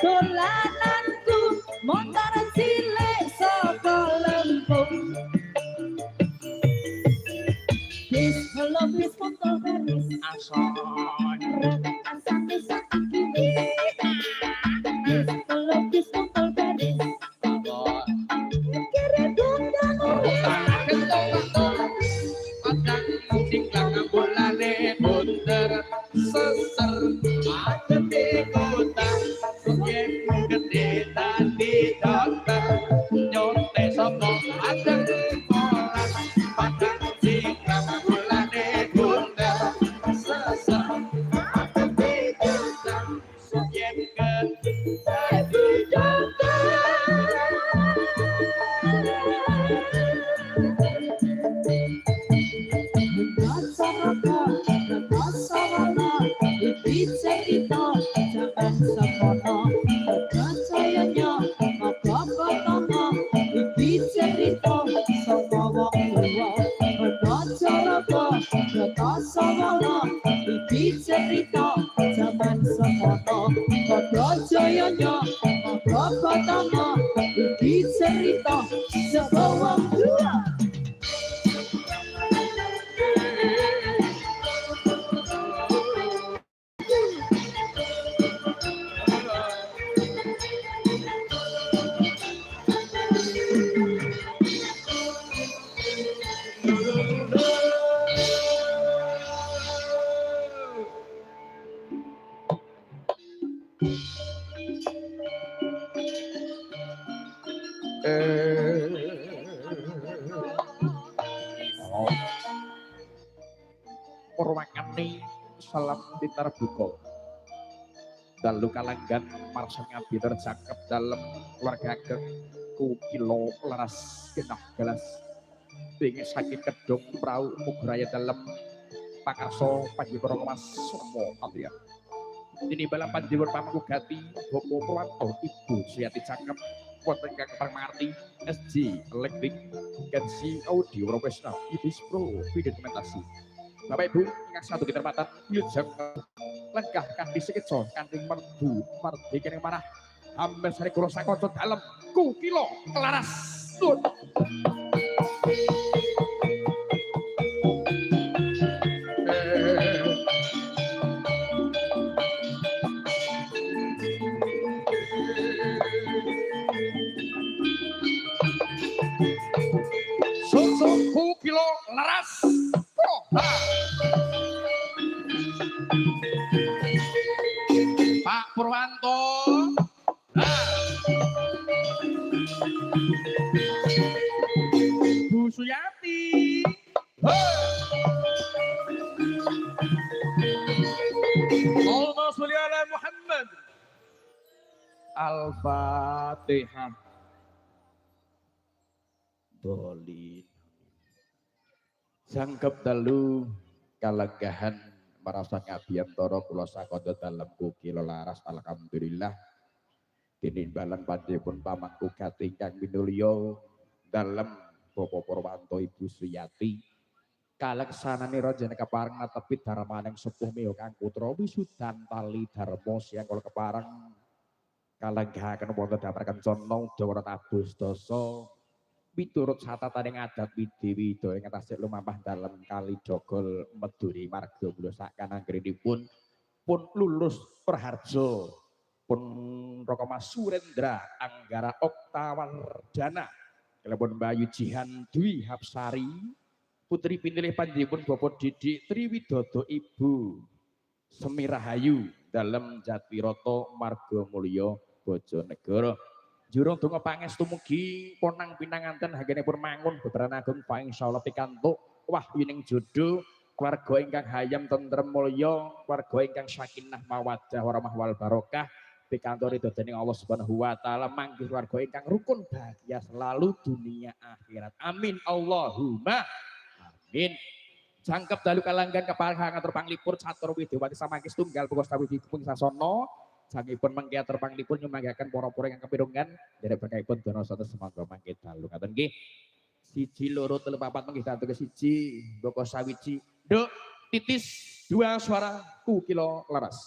dolananku motor cilik saka Lempung. Bis kalau bis motor garis ason asane sakit bis kalau bis motor garis kira dundang padang singlang bulane bunder seser ada di kota suyen gede tadi dokter nyonte sopo padang molas padang singlang bulane bunder seser ada di kota suyen gede tadi dokter. cerita jangan semono percayanya apa pertama iki cerita sama wong tua percaya kata semono iki cerita jangan semono percayanya apa pertama iki cerita sama wong tua. Purwakani salam ditarbuka dalu kalanggan marsang ngabdi tercakep dalam keluarga ageng ku kilo laras genah gelas bingis sakit kedung prau mugraya dalam pakarso panjipura mas somo alia ini bala panjipur pamangku gati bopo purwanto ibu siati cakep wonten kang parmarti SJ Electric Gensi Audio Professional Ibis Pro Video Dokumentasi. Bapak Ibu, ingkang satu keterpatan yujeng lenggah kanthi sikitsa kanthi merdu mardi kene manah ambil sari kula sakanca dalem ku kilo laras sun. Sun ku kilo laras. Pak Purwanto Bu Suyati Allahumma sholli ala Muhammad. Al-Fatihah. Dolin sangkep dalu kalenggahan marasa ngabiyantara kula sakada dalem kilo laras alhamdulillah tinimbalan panjenengan pamangku gati ingkang minulya dalem Bapak Purwanto Ibu Suyati kaleksananira jeneng kepareng netepi darmaning sepuh miyo kang putra wisudan tali dharma siang kula kepareng kalenggahaken wonten dhamar kencana dawa tabus dosa miturut satataning adat widiwi do ing tasik lumampah dalem kali dogol meduri marga mula sakananggenipun pun lulus perharjo pun Raka Mas Surendra Anggara Oktawardana kelebon Bayu Jihan Dwi Hapsari putri pinilih panjenenganipun Bapak Didik Triwidodo Ibu Semirahayu dalem Jatiroto Marga Mulya Bojonegoro. Jurung donga pangestu mugi ponang pinanganten anggenipun mangun bebaran agung fa insyaallah pikantuk wahyuning jodoh keluarga ingkang hayam tentrem mulya keluarga ingkang sakinah mawaddah warahmah wal barokah pikantuk ridho dening Allah Subhanahu wa taala manggih keluarga ingkang rukun bahagia selalu dunia akhirat amin Allahumma amin. Jangkep dalu kalanggan kepareng ngatur panglipur catur widewati samangke tunggal pukul stawi dipun sasana sangipun mangke atur panglipur nyumanggaken para-para ingkang kepirungan derek berkahipun dono satu semangga mangke dalu ngaten nggih 1 2 3 4 mangke dalu ke 1 boko sawiji nduk titis 2 suara ku kilo laras.